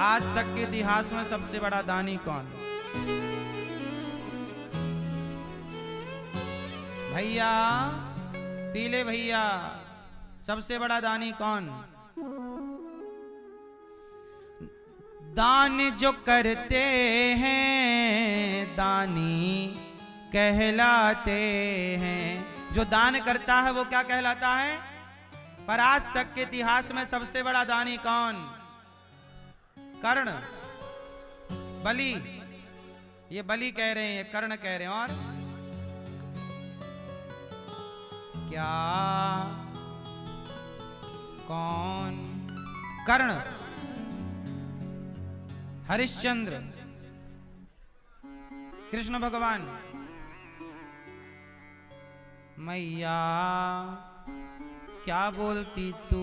आज तक के इतिहास में सबसे बड़ा दानी कौन? भैया, पीले भैया, सबसे बड़ा दानी कौन? दान जो करते हैं दानी कहलाते हैं। जो दान करता है वो क्या कहलाता है? पर आज तक के इतिहास में सबसे बड़ा दानी कौन? कर्ण, बलि। ये बलि कह रहे हैं, ये कर्ण कह रहे हैं। और क्या? कौन? कर्ण, हरिश्चंद्र, कृष्ण भगवान। मैया क्या बोलती तू?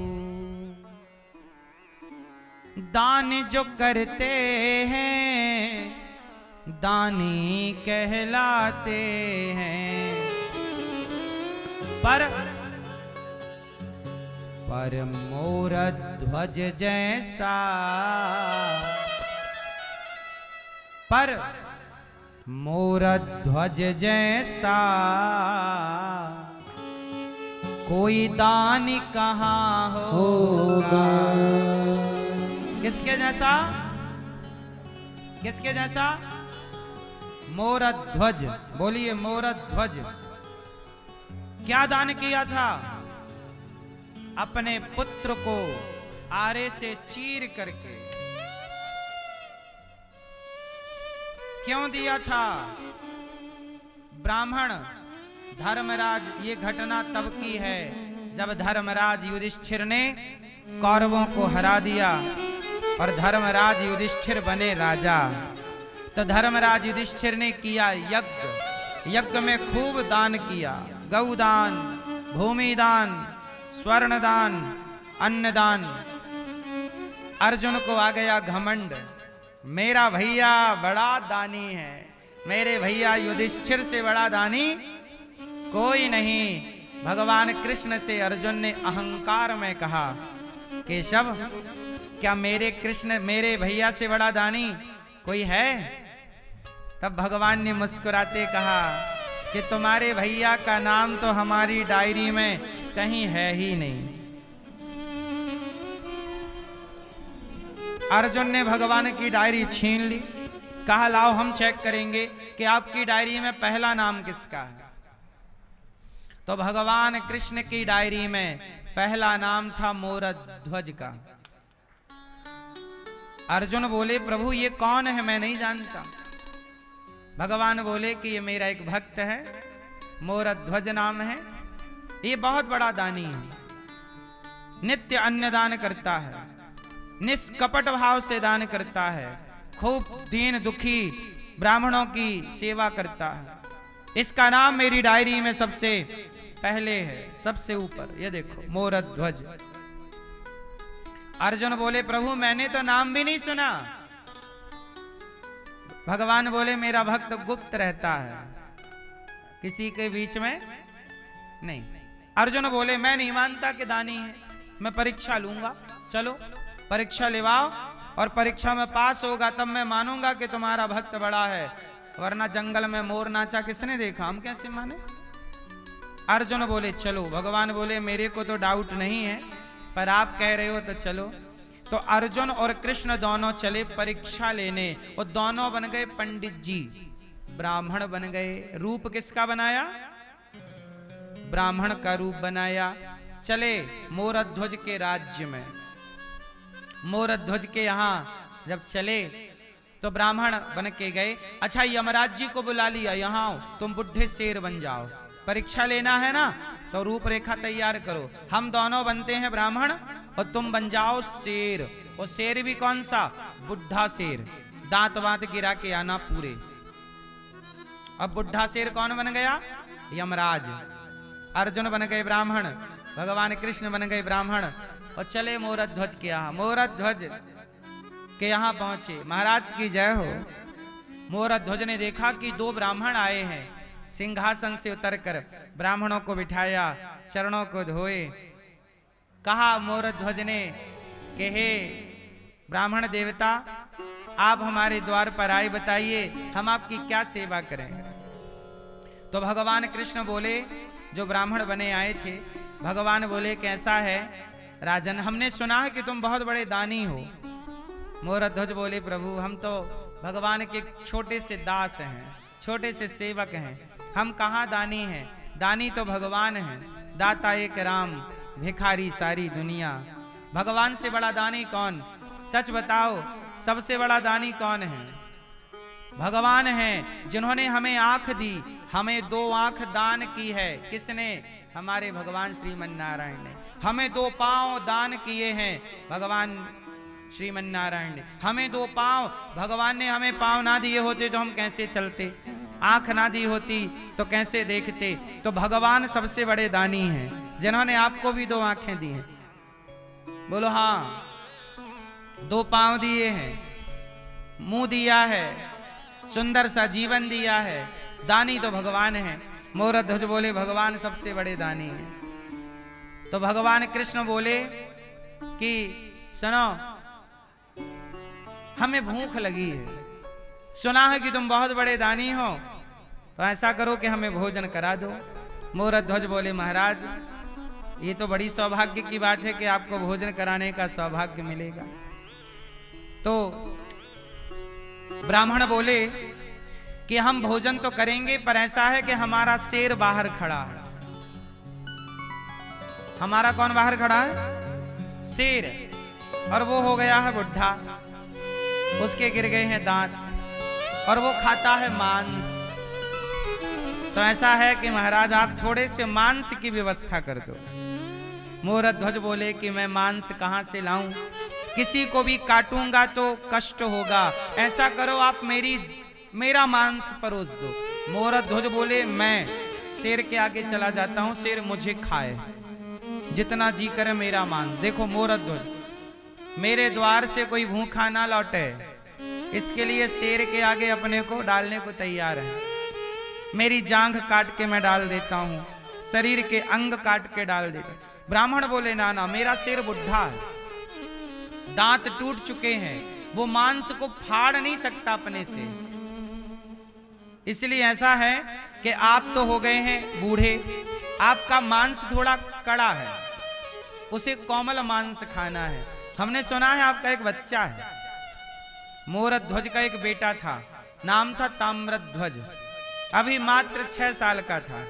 दान जो करते हैं दानी कहलाते हैं। पर मोर ध्वज जैसा, पर मोर ध्वज जैसा कोई दानी कहाँ होगा? किसके जैसा? किसके जैसा? मोर ध्वज। बोलिए, मोर ध्वज। क्या दान किया था? अपने पुत्र को आरे से चीर करके। क्यों दिया था? ब्राह्मण धर्मराज, ये घटना तब की है जब धर्मराज युधिष्ठिर ने कौरवों को हरा दिया और धर्मराज युधिष्ठिर बने राजा। तो धर्मराज युधिष्ठिर ने किया यज्ञ। यज्ञ में खूब दान किया, गौदान, भूमिदान, स्वर्णदान, अन्नदान। अर्जुन को आ गया घमंड, मेरा भैया बड़ा दानी है, मेरे भैया युधिष्ठिर से बड़ा दानी कोई नहीं। भगवान कृष्ण से अर्जुन ने अहंकार में कहा, केशव क्या मेरे कृष्ण, मेरे भैया से बड़ा दानी कोई है? तब भगवान ने मुस्कुराते कहा कि तुम्हारे भैया का नाम तो हमारी डायरी में कहीं है ही नहीं। अर्जुन ने भगवान की डायरी छीन ली, कहा लाओ हम चेक करेंगे कि आपकी डायरी में पहला नाम किसका है। तो भगवान कृष्ण की डायरी में पहला नाम था मोर ध्वज का। अर्जुन बोले, प्रभु ये कौन है? मैं नहीं जानता। भगवान बोले कि ये मेरा एक भक्त है, मोर ध्वज नाम है। ये बहुत बड़ा दानी है, नित्य अन्नदान करता है, निष्कपट भाव से दान करता है, खूब दीन दुखी ब्राह्मणों की सेवा करता है। इसका नाम मेरी डायरी में सबसे पहले है, सबसे ऊपर। ये देखो, मोर ध्वज। अर्जुन बोले, प्रभु मैंने तो नाम भी नहीं सुना। भगवान बोले, मेरा भक्त गुप्त रहता है, किसी के बीच में नहीं। अर्जुन बोले, मैं नहीं मानता कि दानी है, मैं परीक्षा लूंगा। चलो परीक्षा लेवाओ, और परीक्षा में पास होगा तब मैं मानूंगा कि तुम्हारा भक्त बड़ा है, वरना जंगल में मोर नाचा किसने देखा, हम कैसे माने? अर्जुन बोले चलो। भगवान बोले, मेरे को तो डाउट नहीं है, पर आप कह रहे हो तो चलो। तो अर्जुन और कृष्ण दोनों चले परीक्षा लेने, और दोनों बन गए पंडित जी, ब्राह्मण बन गए। रूप किसका बनाया? ब्राह्मण का रूप बनाया। चले मोर ध्वज के राज्य में। मोर ध्वज के यहां जब चले तो ब्राह्मण बन के गए। अच्छा, यमराज जी को बुला लिया, यहां तुम बुढ़े शेर बन जाओ, परीक्षा लेना है ना, तो रूपरेखा तैयार करो। हम दोनों बनते हैं ब्राह्मण और तुम बन जाओ शेर। और शेर भी कौन सा? बुढ़ा शेर, दांत वांत गिरा के आना पूरे। अब बुढ़ा शेर कौन बन गया? यमराज। अर्जुन बन गए ब्राह्मण, भगवान कृष्ण बन गए ब्राह्मण, और चले मोर ध्वज के यहाँ। मोर ध्वज के यहाँ पहुंचे। महाराज की जय हो। मोर ध्वज ने देखा कि दो ब्राह्मण आए हैं, सिंहासन से उतरकर ब्राह्मणों को बिठाया, चरणों को धोए। कहा मोर ध्वज ने कि हे ब्राह्मण देवता आप हमारे द्वार पर आए, बताइए हम आपकी क्या सेवा करें। तो भगवान कृष्ण बोले, जो ब्राह्मण बने आए थे, भगवान बोले कैसा है राजन, हमने सुना है कि तुम बहुत बड़े दानी हो। मोरध्वज बोले प्रभु हम तो भगवान के छोटे से दास हैं, छोटे से सेवक हैं, हम कहाँ दानी हैं, दानी तो भगवान हैं, दाता एक राम भिखारी सारी दुनिया। भगवान से बड़ा दानी कौन, सच बताओ सबसे बड़ा दानी कौन है? भगवान हैं, जिन्होंने हमें आंख दी, हमें 2 आंख दान की है। किसने? हमारे भगवान श्रीमन नारायण ने। हमें 2 पांव दान किए हैं भगवान श्रीमन नारायण ने। हमें 2 पांव, भगवान ने हमें पांव ना दिए होते तो हम कैसे चलते, आंख ना दी होती तो कैसे देखते। तो भगवान सबसे बड़े दानी हैं, जिन्होंने आपको भी 2 आंखें दी हैं। बोलो हाँ, 2 पांव दिए हैं, मुंह दिया है, सुंदर सा जीवन दिया है, दानी तो भगवान है। मोरध्वज बोले भगवान सबसे बड़े दानी हैं। तो भगवान कृष्ण बोले कि सुनो, हमें भूख लगी है, सुना है कि तुम बहुत बड़े दानी हो, तो ऐसा करो कि हमें भोजन करा दो। मोरध्वज बोले महाराज ये तो बड़ी सौभाग्य की बात है कि आपको भोजन कराने का सौभाग्य मिलेगा। तो ब्राह्मण बोले कि हम भोजन तो करेंगे, पर ऐसा है कि हमारा शेर बाहर खड़ा है। हमारा कौन बाहर खड़ा है? शेर। और वो हो गया है बुढ़ा, उसके गिर गए हैं दांत, और वो खाता है मांस। तो ऐसा है कि महाराज आप थोड़े से मांस की व्यवस्था कर दो। मोरध्वज बोले कि मैं मांस कहां से लाऊं, किसी को भी काटूंगा तो कष्ट होगा, ऐसा करो आप मेरा मांस परोस दो। मोरध्वज बोले मैं शेर के आगे चला जाता हूं, शेर मुझे खाए, जितना जी करे मेरा मांस। देखो मोरध्वज, मेरे द्वार से कोई भूखा ना लौटे, इसके लिए शेर के आगे अपने को डालने को तैयार है। मेरी जांघ काट के मैं डाल देता हूं, शरीर के अंग काट के डाल देता हूं। ब्राह्मण बोले ना ना, मेरा शेर बुढ़ा है, दांत टूट चुके हैं, वो मांस को फाड़ नहीं सकता अपने से। इसलिए ऐसा है कि आप तो हो गए हैं बूढ़े, आपका मांस थोड़ा कड़ा है, उसे कोमल मांस खाना है। हमने सुना है आपका एक बच्चा है। मोरध्वज का एक बेटा था, नाम था ताम्रध्वज, अभी मात्र 6 साल का था,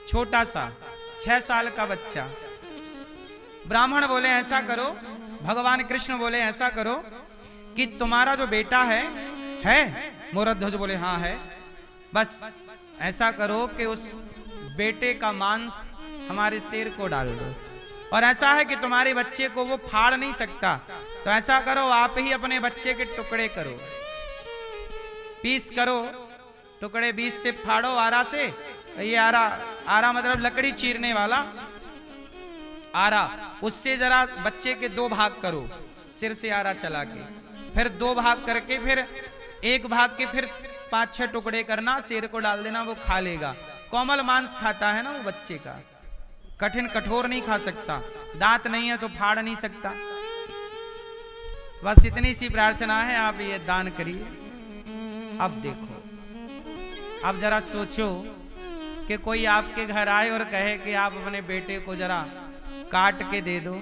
छोटा सा 6 साल का बच्चा। ब्राह्मण बोले ऐसा करो, भगवान कृष्ण बोले ऐसा करो कि तुम्हारा जो बेटा है मोरध्वज बोले हाँ है, बस ऐसा करो कि उस बेटे का मांस हमारे शेर को डाल दो, और ऐसा है कि तुम्हारे बच्चे को वो फाड़ नहीं सकता, तो ऐसा करो आप ही अपने बच्चे के टुकड़े करो, पीस करो, टुकड़े 20 से फाड़ो आरा से। ये आरा मतलब लकड़ी चीरने वाला आरा, उससे जरा बच्चे के 2 भाग करो, सिर से आरा चला के, फिर 2 भाग करके फिर 1 भाग के फिर 5-6 टुकड़े करना, शेर को डाल देना, वो खा लेगा। कोमल मांस खाता है ना वो बच्चे का, कठिन कठोर नहीं खा सकता, दांत नहीं है तो फाड़ नहीं सकता। बस इतनी सी प्रार्थना है, आप ये दान करिए। अब देखो, अब जरा सोचो कि कोई आपके घर आए और कहे कि आप अपने बेटे को जरा काट के दे दो,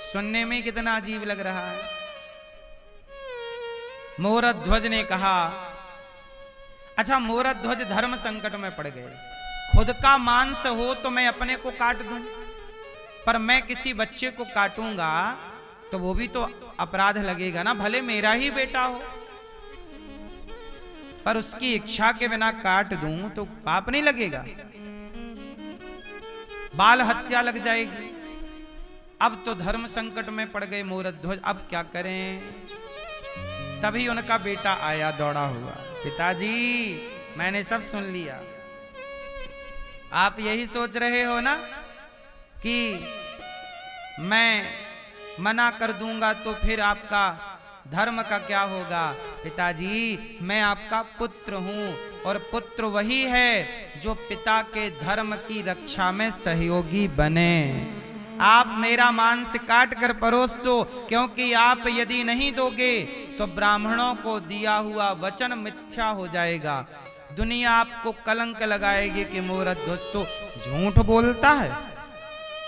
सुनने में कितना अजीब लग रहा है। मोरध्वज ने कहा, अच्छा मोरध्वज धर्म संकट में पड़ गए, खुद का मांस हो तो मैं अपने को काट दूं, पर मैं किसी बच्चे को काटूंगा तो वो भी तो अपराध लगेगा ना, भले मेरा ही बेटा हो, पर उसकी इच्छा के बिना काट दूं तो पाप नहीं लगेगा, बाल हत्या लग जाएगी। अब तो धर्म संकट में पड़ गए मोरध्वज, अब क्या करें। तभी उनका बेटा आया दौड़ा हुआ, पिताजी मैंने सब सुन लिया, आप यही सोच रहे हो ना कि मैं मना कर दूंगा तो फिर आपका धर्म का क्या होगा। पिताजी मैं आपका पुत्र हूं, और पुत्र वही है जो पिता के धर्म की रक्षा में सहयोगी बने। आप मेरा मांस काट कर परोस दो, क्योंकि आप यदि नहीं दोगे तो ब्राह्मणों को दिया हुआ वचन मिथ्या हो जाएगा। दुनिया आपको कलंक लगाएगी कि मूढ़ध्वज तो झूठ बोलता है,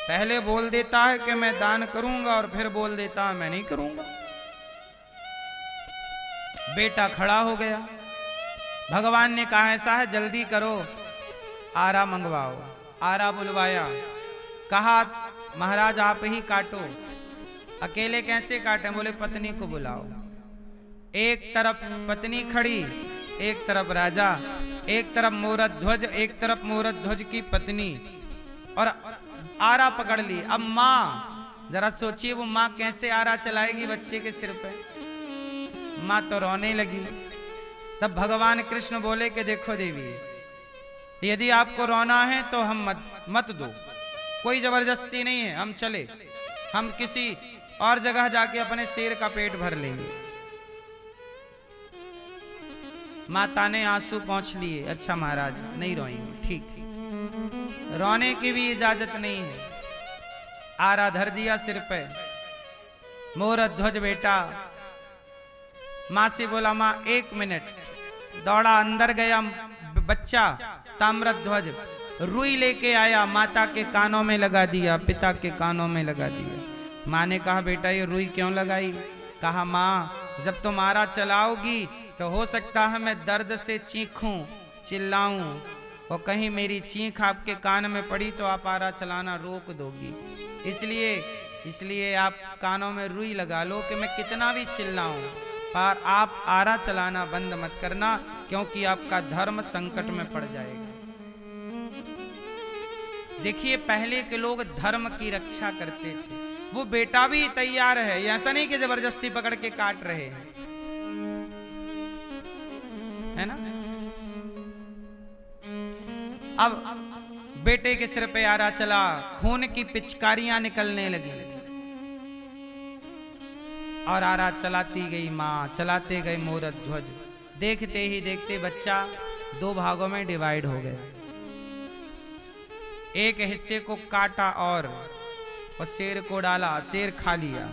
पहले बोल देता है कि मैं दान करूंगा और फिर बोल देता है मैं नहीं करूंगा। बेटा खड़ा हो गया, भगवान ने कहा ऐसा है जल्दी करो, आरा मंगवाओ। आरा बुलवाया, कहा महाराज आप ही काटो। अकेले कैसे काटें? बोले पत्नी को बुलाओ। एक तरफ पत्नी खड़ी, एक तरफ राजा, एक तरफ मूढ़ध्वज, एक तरफ मूढ़ध्वज की पत्नी, और आरा पकड़ ली। अब माँ, जरा सोचिए वो माँ कैसे आरा चलाएगी बच्चे के सिर पे? माँ तो रोने लगी। तब भगवान कृष्ण बोले कि देखो देवी, यदि आपको रोना है तो हम मत दो, कोई जबरदस्ती नहीं है, हम चले, हम किसी और जगह जाके अपने शेर का पेट भर लेंगे। माता ने आंसू पोंछ लिए, अच्छा महाराज नहीं रोएंगे, ठीक, रोने की भी इजाजत नहीं है। आरा धर दिया सिर पे। मूढ़ध्वज बेटा माँ से बोला माँ 1 मिनट, दौड़ा अंदर गया बच्चा ताम्रध्वज, रुई लेके आया, माता के कानों में लगा दिया, पिता के कानों में लगा दिया। माँ ने कहा बेटा ये रुई क्यों लगाई? कहा माँ जब तुम आरा चलाओगी तो हो सकता है मैं दर्द से चीखूं, चिल्लाऊं, और कहीं मेरी चीख आपके कान में पड़ी तो आप आरा चलाना रोक दोगी, इसलिए आप कानों में रुई लगा लो कि मैं कितना भी चिल्लाऊं, पर आप आरा चलाना बंद मत करना, क्योंकि आपका धर्म संकट में पड़ जाएगा। देखिए पहले के लोग धर्म की रक्षा करते थे। वो बेटा भी तैयार है, ऐसा नहीं कि जबरदस्ती पकड़ के काट रहे हैं, है ना। अब बेटे के सिर पे आरा चला, खून की पिचकारियां निकलने लगी, और आरा चलाती गई मां, चलाते गए मूढ़ध्वज। देखते ही देखते बच्चा 2 भागों में डिवाइड हो गया। एक हिस्से को काटा और शेर को डाला, शेर खा लिया,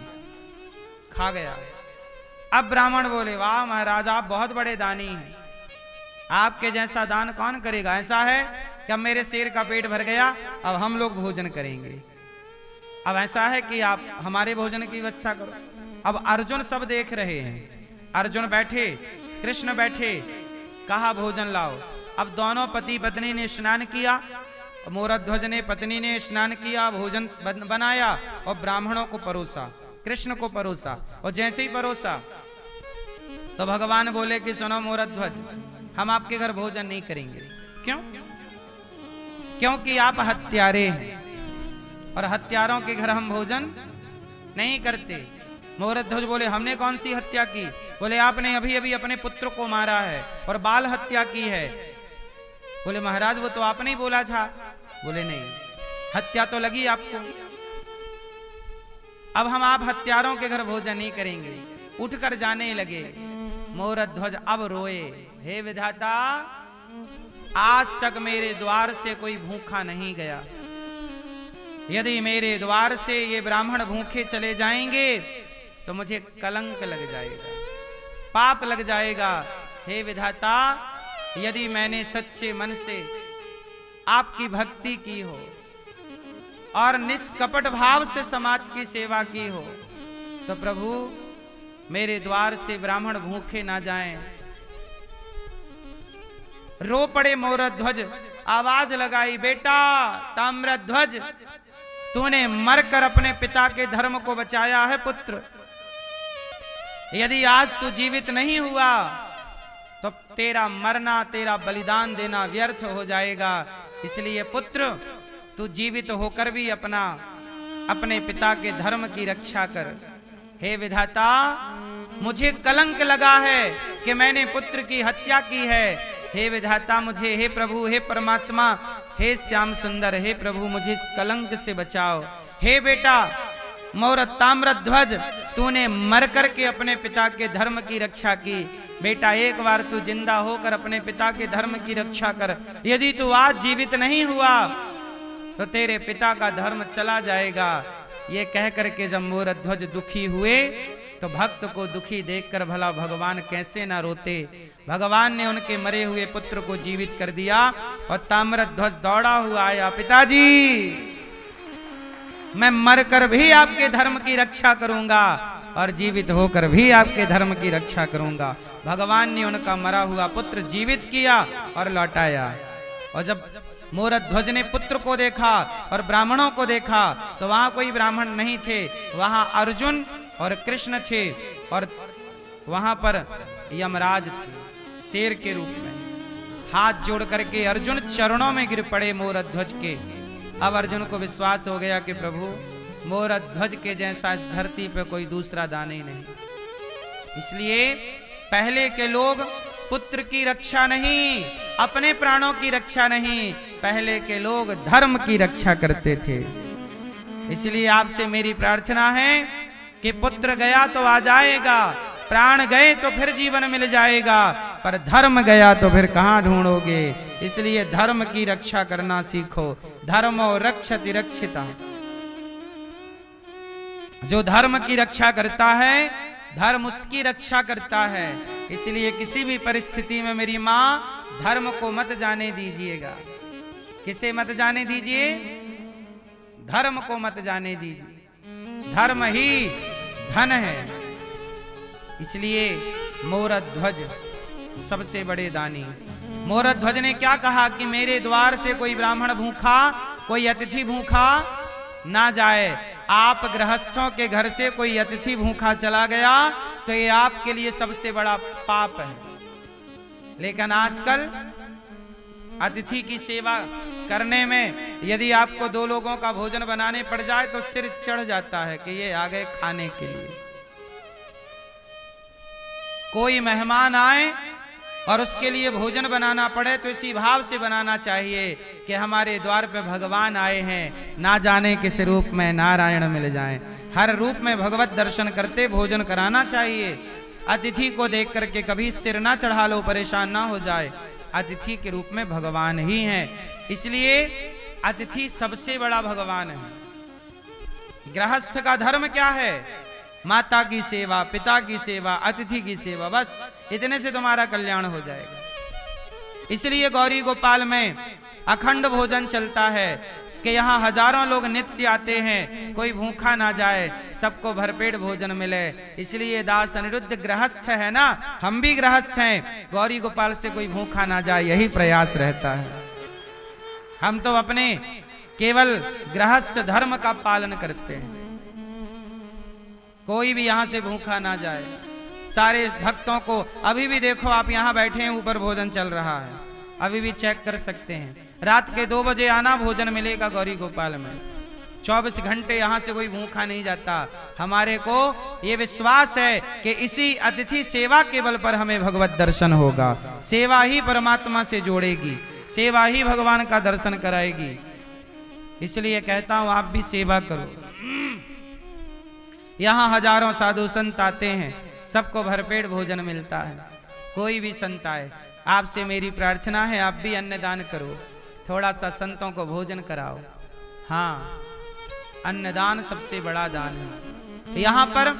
खा गया। अब ब्राह्मण बोले वाह महाराज आप बहुत बड़े दानी हैं, आपके जैसा दान कौन करेगा? ऐसा है कि अब मेरे शेर का पेट भर गया, अब हम लोग भोजन करेंगे, अब ऐसा है कि आप हमारे भोजन की व्यवस्था करो। अब अर्जुन सब देख रहे हैं, अर्जुन बैठे, कृष्ण बैठे, कहा भोजन लाओ। अब दोनों पति पत्नी ने स्नान किया, मूढ़ध्वज ने पत्नी ने स्नान किया, भोजन बनाया और ब्राह्मणों को परोसा, कृष्ण को परोसा। और जैसे ही परोसा तो भगवान बोले कि सुनो मूढ़ध्वज, हम आपके घर भोजन नहीं करेंगे। क्यों? क्योंकि आप हत्यारे हैं और हत्यारों के घर हम भोजन नहीं करते। मूढ़ध्वज बोले हमने कौन सी हत्या की? बोले आपने अभी अभी अपने पुत्र को मारा है और बाल हत्या की है। बोले महाराज वो तो आपने ही बोला था। बोले नहीं, हत्या तो लगी आपको, अब हम आप हत्यारों के घर भोजन नहीं करेंगे। उठकर जाने लगे। मूढ़ध्वज अब रोए, हे विधाता आज तक मेरे द्वार से कोई भूखा नहीं गया, यदि मेरे द्वार से ये ब्राह्मण भूखे चले जाएंगे तो मुझे कलंक लग जाएगा, पाप लग जाएगा। हे विधाता यदि मैंने सच्चे मन से आपकी भक्ति की हो और निष्कपट भाव से समाज की सेवा की हो तो प्रभु मेरे द्वार से ब्राह्मण भूखे ना जाएं। रो पड़े मूढ़ध्वज, आवाज लगाई बेटा ताम्रध्वज तूने मरकर अपने पिता के धर्म को बचाया है पुत्र, यदि आज तू जीवित नहीं हुआ तो तेरा मरना, तेरा बलिदान देना व्यर्थ हो जाएगा। इसलिए पुत्र तू जीवित होकर भी अपने पिता के धर्म की रक्षा कर। हे विधाता मुझे कलंक लगा है कि मैंने पुत्र की हत्या की है। हे विधाता मुझे, हे प्रभु, हे परमात्मा, हे श्याम सुंदर, हे प्रभु मुझे इस कलंक से बचाओ। हे बेटा ताम्रध्वज तूने मर करके अपने पिता के धर्म की रक्षा की, बेटा एक बार तू जिंदा होकर अपने पिता के धर्म की रक्षा कर। यदि तू आज जीवित नहीं हुआ तो तेरे पिता का धर्म चला जाएगा। ये कह करके जब मोरध्वज दुखी हुए तो भक्त को दुखी देखकर भला भगवान कैसे ना रोते। भगवान ने उनके मरे हुए पुत्र को जीवित कर दिया और ताम्रध्वज दौड़ा हुआ आया, पिताजी मैं मरकर भी आपके धर्म की रक्षा करूंगा और जीवित होकर भी आपके धर्म की रक्षा करूंगा। भगवान ने उनका मरा हुआ पुत्र जीवित किया और लौटाया। और जब मोरध्वज ने पुत्र को देखा और ब्राह्मणों को देखा तो वहां कोई ब्राह्मण नहीं थे, वहां अर्जुन और कृष्ण थे और वहां पर यमराज थे शेर के रूप में। हाथ जोड़ करके अर्जुन चरणों में गिर पड़े मोरध्वज के। अब अर्जुन को विश्वास हो गया कि प्रभु मोरध्वज के जैसा इस धरती पे कोई दूसरा दानी नहीं। इसलिए पहले के लोग पुत्र की रक्षा नहीं, अपने प्राणों की रक्षा नहीं, पहले के लोग धर्म की रक्षा करते थे। इसलिए आपसे मेरी प्रार्थना है कि पुत्र गया तो आ जाएगा, प्राण गए तो फिर जीवन मिल जाएगा, पर धर्म गया तो फिर कहां ढूंढोगे। इसलिए धर्म की रक्षा करना सीखो। धर्मो रक्षति रक्षिता। जो धर्म की रक्षा करता है धर्म उसकी रक्षा करता है। इसलिए किसी भी परिस्थिति में मेरी मां धर्म को मत जाने दीजिएगा। किसे मत जाने दीजिए? धर्म को मत जाने दीजिए। धर्म ही धन है। इसलिए मोरध्वज सबसे बड़े दानी। मोरध्वज ने क्या कहा कि मेरे द्वार से कोई ब्राह्मण भूखा, कोई अतिथि भूखा ना जाए। आप गृहस्थों के घर से कोई अतिथि भूखा चला गया तो ये आपके लिए सबसे बड़ा पाप है। लेकिन आजकल अतिथि की सेवा करने में यदि आपको 2 लोगों का भोजन बनाने पड़ जाए तो सिर चढ़ जाता है कि ये आ गए खाने के लिए। कोई मेहमान आए और उसके लिए भोजन बनाना पड़े तो इसी भाव से बनाना चाहिए कि हमारे द्वार पे भगवान आए हैं, ना जाने किस रूप में नारायण मिल जाएं। हर रूप में भगवत दर्शन करते भोजन कराना चाहिए। अतिथि को देख करके कभी सिर ना चढ़ा लो, परेशान ना हो जाए। अतिथि के रूप में भगवान ही हैं। इसलिए अतिथि सबसे बड़ा भगवान है। गृहस्थ का धर्म क्या है? माता की सेवा, पिता की सेवा, अतिथि की सेवा, बस इतने से तुम्हारा कल्याण हो जाएगा। इसलिए गौरी गोपाल में अखंड भोजन चलता है कि यहाँ हजारों लोग नित्य आते हैं, कोई भूखा ना जाए, सबको भरपेट भोजन मिले। इसलिए दास अनिरुद्ध गृहस्थ है ना, हम भी गृहस्थ हैं, गौरी गोपाल से कोई भूखा ना जाए, यही प्रयास रहता है। हम तो अपने केवल गृहस्थ धर्म का पालन करते हैं। कोई भी यहां से भूखा ना जाए। सारे भक्तों को अभी भी देखो, आप यहां बैठे हैं, ऊपर भोजन चल रहा है, अभी भी चेक कर सकते हैं। रात के 2 बजे आना, भोजन मिलेगा गौरी गोपाल में। 24 घंटे यहां से कोई भूखा नहीं जाता। हमारे को ये विश्वास है कि इसी अतिथि सेवा के बल पर हमें भगवत दर्शन होगा। सेवा ही परमात्मा से जोड़ेगी, सेवा ही भगवान का दर्शन कराएगी। इसलिए कहता हूं आप भी सेवा करो। यहाँ हजारों साधु संत आते हैं, सबको भरपेट भोजन मिलता है। कोई भी संत आए, आपसे मेरी प्रार्थना है आप भी अन्नदान करो, थोड़ा सा संतों को भोजन कराओ। हाँ, अन्नदान सबसे बड़ा दान है। यहाँ पर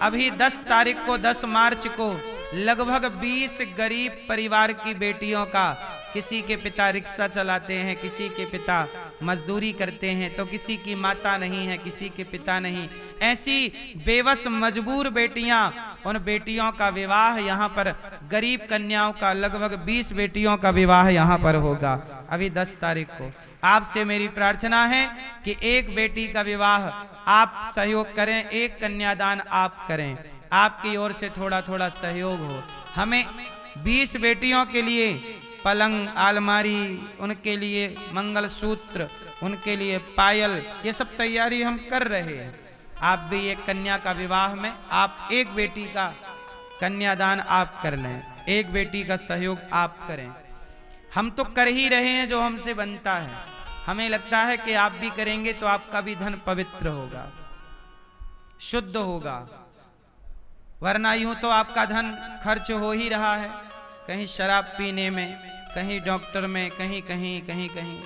अभी 10 तारीख को, 10 मार्च को लगभग 20 गरीब परिवार की बेटियों का, किसी के पिता रिक्शा चलाते हैं, किसी के पिता मजदूरी करते हैं, तो किसी की माता नहीं है, किसी के पिता नहीं, ऐसी बेबस मजबूर बेटियां, उन बेटियों का विवाह यहाँ पर, गरीब कन्याओं का लगभग 20 बेटियों का विवाह यहाँ पर होगा अभी 10 तारीख को। आपसे मेरी प्रार्थना है कि एक बेटी का विवाह आप सहयोग करें, एक कन्यादान आप करें, आपकी ओर से थोड़ा थोड़ा सहयोग हो। हमें 20 बेटियों के लिए पलंग, अलमारी, उनके लिए मंगलसूत्र, उनके लिए पायल, ये सब तैयारी हम कर रहे हैं। आप भी एक कन्या का विवाह में आप एक बेटी का कन्यादान आप कर लें, एक बेटी का सहयोग आप करें। हम तो कर ही रहे हैं जो हमसे बनता है। हमें लगता है कि आप भी करेंगे तो आपका भी धन पवित्र होगा, शुद्ध होगा, वरना यूं तो आपका धन खर्च हो ही रहा है, कहीं शराब पीने में, कहीं डॉक्टर में, कहीं कहीं कहीं कहीं।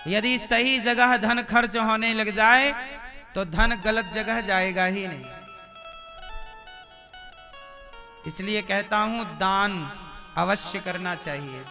यदि सही जगह धन खर्च होने लग जाए तो धन गलत जगह जाएगा ही नहीं। इसलिए कहता हूं दान अवश्य करना चाहिए।